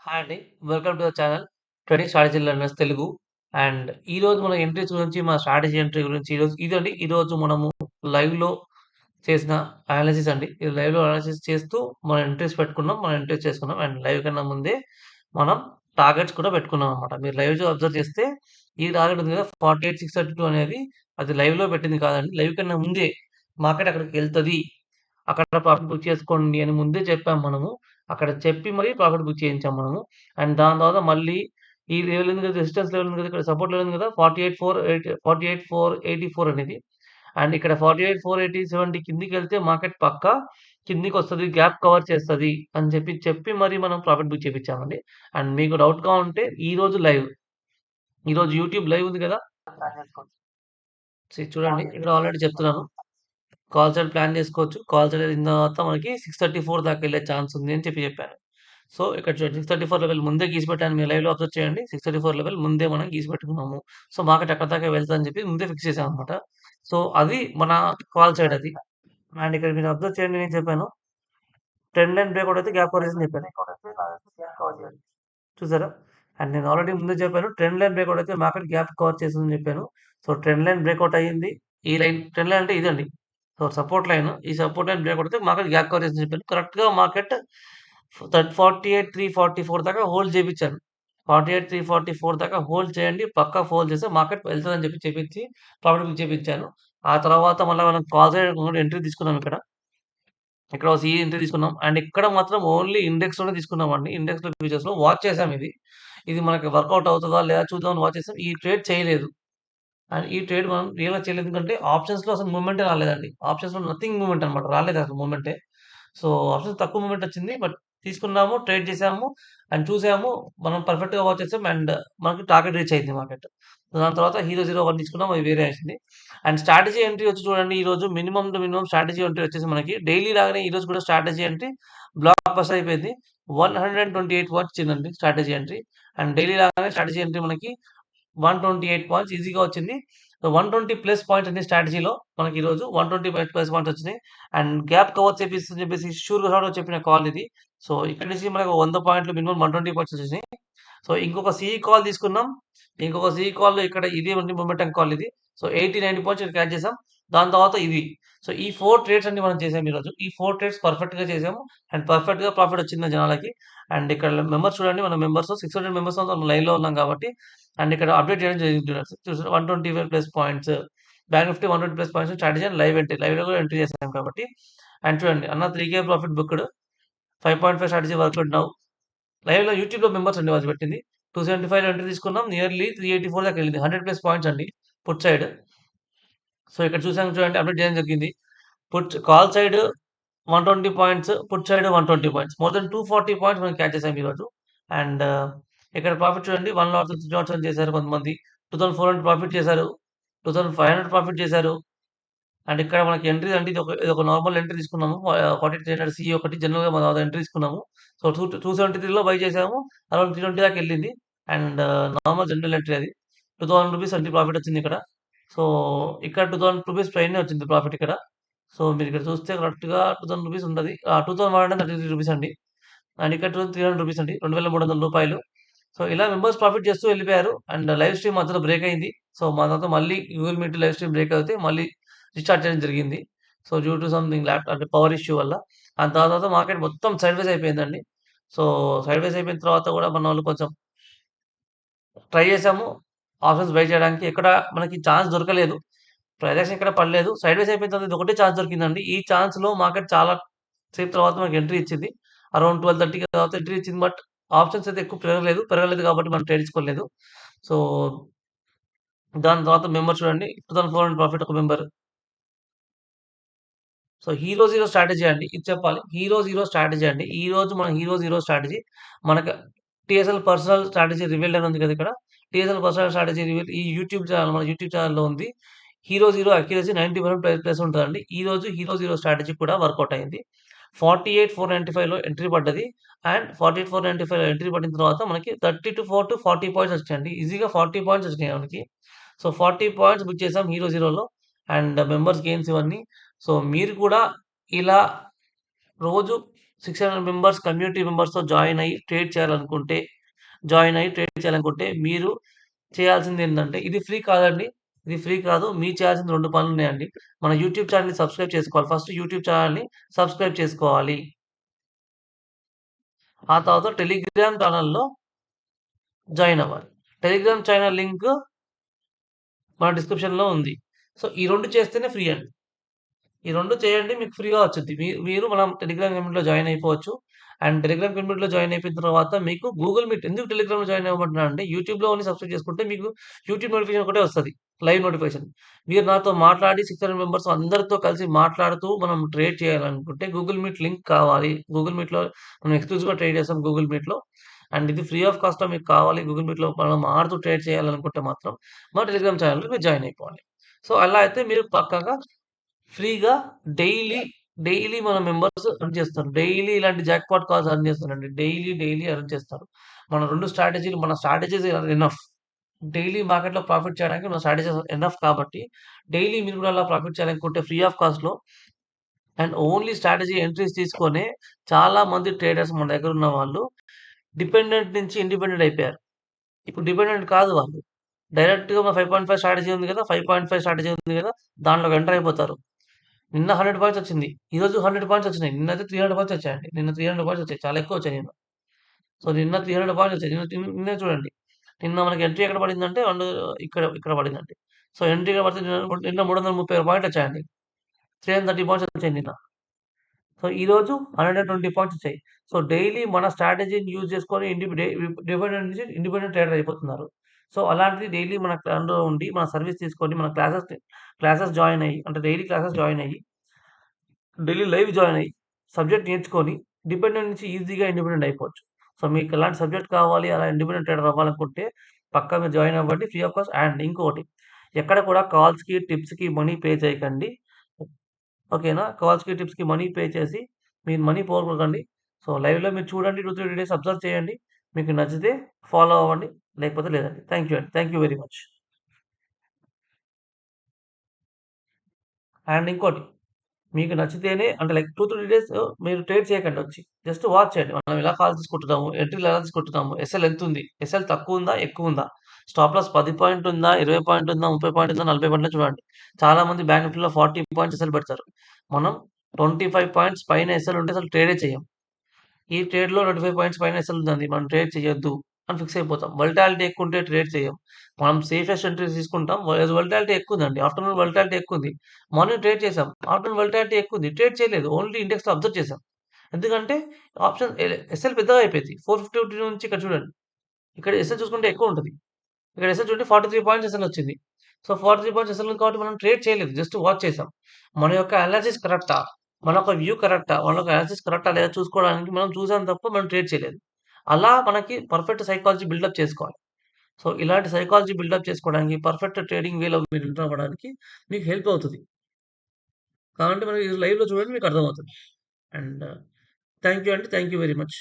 Hi అండి. Welcome to the channel trading strategy learners Telugu. And ఈరోజు మన ఎంట్రీస్ గురించి, మన స్ట్రాటజీ ఎంట్రీ గురించి ఈరోజు మనము లైవ్‌లో చేసిన అనాలిసిస్ అండి. ఇది లైవ్‌లో అనాలిసిస్ చేస్తూ మన ఎంట్రీస్ పెట్టుకున్నాం. మనం ఎంట్రీస్ చేసుకున్నాం. అండ్ లైవ్ కన్నా ముందే మనం టార్గెట్స్ కూడా పెట్టుకున్నామనమాట. మీరు లైవ్‌లో అబ్జర్వ్ చేస్తే ఈ టార్గెట్ ఉంది కదా! 48,632 అనేది అది లైవ్‌లో పెట్టింది కాదండి. లైవ్ కన్నా ముందే మార్కెట్ అక్కడికెళ్తది. అక్కడ ప్రాఫిట్ బుక్ చేసుకోండి అని ముందే చెప్పాము మనము. అక్కడ చెప్పి మరి ప్రాఫిట్ బుక్ చేయించాం మనము. అండ్ దాని తర్వాత మళ్ళీ ఈ లెవెల్ ఉంది కదా! రెసిస్టెన్స్ లెవెల్ ఉంది కదా! ఇక్కడ సపోర్ట్ లెవెల్ ఉంది కదా! 48,484 అనేది. అండ్ ఇక్కడ 48,480, కిందికెళ్తే మార్కెట్ పక్కా కిందికొస్తది. గ్యాప్ కవర్ చేస్తది అని చెప్పి మరి మనం ప్రాఫిట్ బుక్ చేపిచ్చామండి. అండ్ మీకు డౌట్‌గా ఉంటే ఈరోజు లైవ్. ఈరోజు యూట్యూబ్ లైవ్ ఉంది కదా! చూడండి ఇక్కడ ఆల్రెడీ చెప్తున్నాను. కాల్ సైడ్ ప్లాన్ చేసుకోవచ్చు. కాల్ సైడ్ ఎళ్ళిన తర్వాత మనకి 634 దాకా ఎళ్ళే ఛాన్స్ ఉంది అని చెప్పాను. సో, ఇక్కడ చూడండి 634 లెవెల్ ముందే గీసి పెట్టాను. మీరు లైవ్‌లో అబ్జర్వ్ చేయండి. 634 లెవెల్ ముందే మనం గీసి పెట్టుకున్నాము. సో, మార్కెట్ అక్కడి దాకా వెళ్తదని చెప్పి ముందే ఫిక్స్ చేసామనమాట. సో, అది మన కాల్ సైడ్ అది. అండ్ ఇక్కడ మీరు అబ్జర్వ్ చేయండి నేను చెప్పాను. ట్రెండ్ లైన్ బ్రేక్‌ఔట్ అయితే గ్యాప్ కవర్ చేసిందని చెప్పాను. చూసారా? అండ్ నేను ఆల్రెడీ ముందే చెప్పాను. ట్రెండ్ లైన్ బ్రేక్‌ఔట్ అయితే మార్కెట్ గ్యాప్ కవర్ చేస్తుందని చెప్పాను. సో, ట్రెండ్ లైన్ బ్రేక్‌ఔట్ అయ్యింది. ఈ లైన్ ట్రెండ్ లైన్ అంటే ఇదండి. So, support line. ఈ సపోర్ట్ లైన్ బ్రేక్‌ఔట్ అయితే మార్కెట్ గ్యాప్ కవర్ చేస్తుందని చెప్పాను. కరెక్ట్‌గా మార్కెట్ 48,344 దాకా హోల్డ్ చేపిచ్చాను. 48,344 దాకా హోల్డ్ చేయండి. పక్కా హోల్డ్ చేస్తే మార్కెట్ వెళ్తదని చెప్పి చేపించి ప్రాఫిట్ బుక్ చేపించాను. ఆ తర్వాత మళ్ళా మనం కాల్ సైడ్ కూడా ఎంట్రీ తీసుకున్నాం ఇక్కడ. ఇక్కడ ఒక సీఏ ఎంట్రీ తీసుకున్నాం. అండ్ ఇక్కడ మాత్రం ఓన్లీ ఇండెక్స్‌లోనే తీసుకున్నామండి. ఇండెక్స్‌లో ఫ్యూచర్స్‌లో వాచ్ చేసాం ఇది. ఇది మనకి వర్కౌట్ అవుతదా లేదా చూద్దామని వాచ్ చేసాం. ఈ ట్రేడ్ చేయలేదు. అండ్ ఈ ట్రేడ్ మనం రియల్‌గా చేయలేదు. ఎందుకంటే ఆప్షన్స్‌లో అసలు మూవ్‌మెంటే రాలేదండి. ఆప్షన్స్‌లో నథింగ్ మూవ్‌మెంట్ అన్నమాట. రాలేదసలు మూవ్‌మెంటే. సో, ఆప్షన్స్ తక్కువ మూవ్‌మెంట్ వచ్చింది. బట్ తీసుకున్నాము, ట్రేడ్ చేసాము అండ్ చూసాము. మనం పర్ఫెక్ట్‌గా వాచ్ చేసాం అండ్ మనకి టార్గెట్ రీచ్ అయింది మార్కెట్. దాని తర్వాత హీరో 01 తీసుకున్నాం. అది వేరే వచ్చింది. అండ్ స్ట్రాటజీ ఎంట్రీ వచ్చి చూడండి ఈరోజు minimum to minimum strategy entry వచ్చేసి మనకి డైలీ లాగానే ఈరోజు కూడా స్ట్రాటజీ ఎంట్రీ బ్లాక్ బస్టర్ అయిపోయింది. 128 పాయింట్స్ ఇచ్చిందండి స్ట్రాటజీ ఎంట్రీ. అండ్ డైలీ లాగానే స్ట్రాటజీ ఎంట్రీ మనకి 128 పాయింట్స్ ఈజీగా వచ్చింది. సో, 120 ప్లస్ పాయింట్స్ అండి స్ట్రాటజీలో మనకి ఈరోజు 120 ప్లస్ పాయింట్స్ వచ్చినాయి. అండ్ గ్యాప్ కవర్ చేపిస్తుందని చెప్పేసి షూర్‌గా షాట్‌గా చెప్పిన కాల్ ఇది. సో, ఇక్కడి నుంచి మనకు 100 పాయింట్లు మినిమమ్ 120 పాయింట్స్ వచ్చేసినాయి. సో, ఇంకొక సీఈ కాల్ తీసుకున్నాం. ఇంకొక సీఈ కాల్‌లో ఇక్కడ ఇదే ఉంది మొమెంటమ్ కాల్ ఇది. సో, 80, 90 పాయింట్స్ ఇక్కడ క్యాచ్ చేసాం. దాని తర్వాత ఇది. సో, ఈ 4 ట్రేడ్స్ అండి మనం చేసాం ఈరోజు. ఈ 4 ట్రేడ్స్ పర్ఫెక్ట్‌గా చేసాము. అండ్ పర్ఫెక్ట్‌గా ప్రాఫిట్ వచ్చింది జనాలకి. అండ్ ఇక్కడ మెంబర్స్ చూడండి మన మెంబర్స్ 600 మెంబర్స్ మనం లైవ్‌లో ఉన్నాం కాబట్టి అండ్ ఇక్కడ అప్డేట్ చేయడం జరిగింది చూసారా 125 plus points. Bank Nifty 120 plus points strategy and live entry. లైవ్‌లో కూడా ఎంట్రీ చేసాం కాబట్టి అండ్ చూడండి అన్న 3,000 profit booked 5.5 strategy work out now. లైవ్‌లో యూట్యూబ్‌లో మెంబర్స్ అండి వాళ్ళు పెట్టింది. 275 ఎంట్రీ తీసుకున్నాం. నియర్లీ 384 దాకా వెళ్ళింది. 100 ప్లస్ పాయింట్స్ అండి పుట్ సైడ్. సో, ఇక్కడ చూసాం చూడండి అప్డేట్ చేయడం జరిగింది. Call side 120 points, put side 120 points. More than 240 points మనం క్యాచ్ చేసాం ఈరోజు. అండ్ ఇక్కడ ప్రాఫిట్ చూడండి 1 లాట్స్, 3 లాట్స్ అని చేశారు కొంతమంది. 2400 ప్రాఫిట్ చేశారు. 2500 ప్రాఫిట్ చేశారు. అండ్ ఇక్కడ మనకి ఎంట్రీ అంటే ఇదొక నార్మల్ ఎంట్రీ తీసుకున్నాము. 4300 సీ ఒకటి జనరల్‌గా మనం అదో ఎంట్రీ తీసుకున్నాము. సో, 273లో బై చేసాము. అరౌండ్ 320 దాకా ఎళ్ళింది. అండ్ నార్మల్ జనరల్ ఎంట్రీ అది. రూ. 2000 ఎంట్రీ ప్రాఫిట్ వచ్చిందిక్కడ. సో, ఇక్కడ రూ. 2000 పైనే వచ్చింది ప్రాఫిట్ ఇక్కడ. సో, మీరిక్కడ చూస్తే కరెక్ట్‌గా రూ. 2000 ఉంటది. 2133 రూపీస్ అండి. అండ్ ఇక్కడ రూ. 300 అండి. రూ. 2,300. సో, ఇలా మెంబర్స్ ప్రాఫిట్ చేస్తూ వెళ్ళిపోయారు. అండ్ లైవ్ స్ట్రీమ్ మధ్యలో బ్రేక్ అయింది. సో, మా తర్వాత మళ్ళీ Google meet live stream break అవుతే మళ్ళీ రీస్టార్ట్ చేయడం జరిగింది. సో, డ్యూ టు సంథింగ్ అంటే పవర్ ఇష్యూ వల్ల. ఆ తర్వాత మార్కెట్ మొత్తం సైడ్‌వేస్ అయిపోయిందండి. సో, సైడ్‌వేస్ అయిపోయిన తర్వాత కూడా మనోళ్ళు కొంచెం ట్రై చేసాము. ఆప్షన్స్ బై చేయడానికి. ఎక్కడ మనకి ఛాన్స్ దొరకలేదు. ట్రైజాక్షన్ ఎక్కడ పడలేదు. సైడ్‌వేస్ అయిపోయిన తర్వాత ఇదొకటే ఛాన్స్ దొరికిందండి. ఈ ఛాన్స్‌లో మార్కెట్ చాలా సేపు తర్వాత మనకి ఎంట్రీ ఇచ్చింది. అరౌండ్ 12:30 తర్వాత ఎంట్రీ ఇచ్చింది. బట్ ఆప్షన్స్ అయితే ఎక్కువ పెరగలేదు. పెరగలేదు కాబట్టి మనం ట్రేడ్ తీసుకోలేదు. సో, దాని తర్వాత మెంబర్ చూడండి 2400 ప్రాఫిట్ ఒక member. So, hero zero strategy అండి. ఇది చెప్పాలి. హీరో జీరో స్ట్రాటజీ అండి. ఈరోజు మన హీరో జీరో స్ట్రాటజీ మనకు టీఎస్ఎల్ పర్సనల్ స్ట్రాటజీ రివీల్డ్ అని ఉంది కదా! ఇక్కడ. టీఎస్ఎల్ పర్సనల్ స్ట్రాటజీ రివీల్ ఈ యూట్యూబ్ ఛానెల్ మన యూట్యూబ్ ఛానెల్‌లో ఉంది. హీరో జీరో అక్యురసీ 90% ప్లస్ ఉంటదండి. ఈరోజు హీరో జీరో స్ట్రాటజీ కూడా వర్కౌట్ అయింది. 48,495లో ఎంట్రీ పడ్డది. అండ్ 48,495లో ఎంట్రీ పడిన తర్వాత మనకి 34-40 పాయింట్స్ వచ్చాయండి. ఈజీగా 40 పాయింట్స్ వచ్చినాయి మనకి. సో, 40 పాయింట్స్ బుక్ చేసాం హీరో జీరోలో. అండ్ మెంబర్స్ గెయిన్స్ ఇవన్నీ. సో, మీరు కూడా ఇలా రోజు 600 మెంబర్స్ కమ్యూనిటీ మెంబర్స్‌తో జాయిన్ అయ్యి ట్రేడ్ చేయాలనుకుంటే మీరు చేయాల్సిందేంటంటే ఇది ఫ్రీ కాదండి. ఇది ఫ్రీ కాదు. మీరు చేయాల్సిన 2 పనులున్నాయండి. మన యూట్యూబ్ ఛానెల్‌ని సబ్స్క్రైబ్ చేసుకోవాలి. ఫస్ట్ యూట్యూబ్ ఛానెల్‌ని సబ్స్క్రైబ్ చేసుకోవాలి. ఆ తర్వాత టెలిగ్రామ్ ఛానెల్‌లో జాయిన్ అవ్వాలి. టెలిగ్రామ్ ఛానెల్ లింక్ మన డిస్క్రిప్షన్‌లో ఉంది. సో, ఈ 2 చేస్తేనే ఫ్రీ అండి. ఈ 2 చేయండి మీకు ఫ్రీగా వచ్చుద్ది. మీరు మనం టెలిగ్రామ్ కమ్యూనిటీలో జాయిన్ అయిపోవచ్చు. అండ్ టెలిగ్రామ్ కమ్యూనిటీలో జాయిన్ అయిపోయిన తర్వాత మీకు గూగుల్ మీట్ ఎందుకు టెలిగ్రామ్‌లో జాయిన్ అవ్వమంటున్నానంటే యూట్యూబ్‌లో ఓన్లీ సబ్స్క్రైబ్ చేసుకుంటే మీకు యూట్యూబ్ నోటిఫికేషన్ ఒకటే వస్తది. Live notification. మీరు నాతో మాట్లాడి 600 మెంబర్స్ అందరితో కలిసి మాట్లాడుతూ మనం ట్రేడ్ చేయాలనుకుంటే గూగుల్ మీట్ లింక్ కావాలి. గూగుల్ మీట్‌లో మనం ఎక్స్‌క్లూజివ్‌గా ట్రేడ్ చేస్తాం గూగుల్ మీట్‌లో. అండ్ ఇది ఫ్రీ ఆఫ్ కాస్ట్‌లో మీకు కావాలి. గూగుల్ మీట్‌లో మనం ఆడుతూ ట్రేడ్ చేయాలనుకుంటే మాత్రం మా టెలిగ్రామ్ ఛానెల్‌లో మీరు జాయిన్ అయిపోవాలి. సో, అలా అయితే మీరు పక్కాగా ఫ్రీగా డైలీ, డైలీ మన మెంబర్స్ ఎర్న్ చేస్తారు. డైలీ ఇలాంటి జాక్‌పాట్ కాల్స్ ఎర్న్ చేస్తారండి. డైలీ ఎర్న్ చేస్తారు. మన స్ట్రాటజీస్ ఆర్ ఎనఫ్. డైలీ మార్కెట్‌లో ప్రాఫిట్ చేయడానికి మన స్ట్రాటజీస్ ఎనఫ్ కాబట్టి, డైలీ మీరు కూడా అలా ప్రాఫిట్ చేయాలనుకుంటే ఫ్రీ ఆఫ్ కాస్ట్‌లో అండ్ ఓన్లీ స్ట్రాటజీ ఎంట్రీస్ తీసుకొనే చాలా మంది ట్రేడర్స్ మన దగ్గర ఉన్న వాళ్ళు డిపెండెంట్ నుంచి ఇండిపెండెంట్ అయిపోయారు. ఇప్పుడు డిపెండెంట్ కాదు వాళ్ళు. డైరెక్ట్‌గా మన 5.5 స్ట్రాటజీ ఉంది కదా! 5.5 స్ట్రాటజీ ఉంది కదా! దాంట్లోకి ఎంటర్ అయిపోతారు. నిన్న 100 పాయింట్స్ వచ్చింది. ఈరోజు 100 పాయింట్స్ వచ్చినాయి. నిన్నైతే 300 పాయింట్స్ వచ్చాయండి. నిన్న 300 పాయింట్స్ వచ్చాయి. చాలా ఎక్కువ వచ్చాయి నిన్న. సో, నిన్న 300 పాయింట్స్ వచ్చాయి. నిన్నే చూడండి. నిన్న మనకి ఎంట్రీ ఎక్కడ పడిందంటే ఇక్కడ ఇక్కడ పడిందండి. సో, ఎంట్రీ ఎక్కడ పడితే నిన్న 336 పాయింట్లు వచ్చాయండి. 330 పాయింట్స్ వచ్చాయి నిన్న. సో, ఈరోజు 120 పాయింట్స్ వచ్చాయి. సో, డైలీ మన స్ట్రాటజీని యూజ్ చేసుకొని డిపెండెంట్ నుంచి ఇండిపెండెంట్ ట్రేడర్ అయిపోతున్నారు. సో, అలాంటిది డైలీ మన దాంట్లో ఉండి మన సర్విస్ తీసుకొని మన క్లాసెస్ జాయిన్ అయ్యి అంటే డైలీ క్లాసెస్ జాయిన్ అయ్యి డైలీ లైవ్ జాయిన్ అయ్యి, సబ్జెక్ట్ నేర్చుకొని, డిపెండెంట్ నుంచి ఈజీగా ఇండిపెండెంట్ అయిపోవచ్చు. సో, మీకు ఎలాంటి సబ్జెక్ట్ కావాలి, అలా ఇండిపెండెంట్ ట్రేడర్ అవ్వాలనుకుంటే పక్కా మీరు జాయిన్ అవ్వండి ఫ్రీ ఆఫ్ కాస్ట్. అండ్ ఇంకొకటి ఎక్కడ కూడా కాల్స్‌కి, టిప్స్‌కి మనీ పే చేయకండి. ఓకేనా? కాల్స్‌కి, టిప్స్‌కి మనీ పే చేసి మీరు మనీ పోగొట్టకండి. సో, లైవ్‌లో మీరు చూడండి. 2, 3 డేస్ అబ్జర్వ్ చేయండి. మీకు నచ్చితే ఫాలో అవ్వండి. లేకపోతే లేదండి. థాంక్ యూ అండి. Thank you very much. And ఇంకోటి మీకు నచ్చితేనే అంటే లైక్ 2, 3 డేస్ మీరు ట్రేడ్ చేయకండి వచ్చి. జస్ట్ వాచ్ చేయండి. మనం ఎలా కాల్ తీసుకుంటున్నాము, ఎంట్రీలు ఎలా తీసుకుంటున్నాము, ఎస్ఎల్ ఎంతుంది? ఎస్ఎల్ తక్కువుందా? ఎక్కువుందా? స్టాప్ లాస్ 10 పాయింట్ ఉందా? 20 పాయింట్ ఉందా? 30 పాయింట్ ఉందా? 40 పాయింట్లా చూడండి. చాలా మంది బ్యాంక్ నిఫ్టీలో 40 పాయింట్స్ ఎస్ఎల్ పెడతారు. మనం 25 పాయింట్స్ పైన ఎస్ఎల్ ఉంటే అసలు ట్రేడే చేయం. ఈ ట్రేడ్‌లో 25 పాయింట్స్ పైన ఎస్ఎల్ ఉందండి. మనం ట్రేడ్ చేయొద్దు అని ఫిక్స్ అయిపోతాం. వోలటాలిటీ ఎక్కువుంటే ట్రేడ్ చేయం. మనం సేఫెస్ట్ ఎంట్రీస్ తీసుకుంటాం. వోలటాలిటీ ఎక్కువుందండి. ఆఫ్టర్‌నూన్ వోలటాలిటీ ఎక్కువుంది. మార్నింగ్ ట్రేడ్ చేసాం. ఆఫ్టర్‌నూన్ వోలటాలిటీ ఎక్కువుంది. ట్రేడ్ చేయలేదు. ఓన్లీ ఇండెక్స్‌లో అబ్జర్వ్ చేసాం. ఎందుకంటే ఆప్షన్ ఎస్ఎల్ పెద్దగా అయిపోయింది. 450 నుంచి ఇక్కడ చూడండి. ఇక్కడ ఎస్ఎల్ చూసుకుంటే ఎక్కువుంటది. ఇక్కడ ఎస్ఎల్ చూడండి 43 పాయింట్స్ ఎస్ఎల్ వచ్చింది. సో, 43 పాయింట్స్ ఎస్ఎల్ ఉంది కాబట్టి మనం ట్రేడ్ చేయలేదు. జస్ట్ వాచ్ చేసాం. మన యొక్క అనాలిసిస్ కరెక్టా? మన యొక్క వ్యూ కరెక్టా? మన యొక్క అనాలిసిస్ కరెక్టా లేదా చూసుకోవడానికి మనం చూసాం తప్ప మనం ట్రేడ్ చేయలేదు. అలా మనకి పర్ఫెక్ట్ సైకాలజీ బిల్డప్ చేసుకోవాలి. సో, ఇలాంటి సైకాలజీ బిల్డప్ చేసుకోవడానికి పర్ఫెక్ట్ ట్రేడింగ్ వేలో మీరు ఎంటర్ అవ్వడానికి మీకు హెల్ప్ అవుతది. కావాలంటే మనకి లైవ్‌లో చూడండి మీకు అర్థమవుతది. అండ్ థాంక్ యూ అండి. Thank you very much.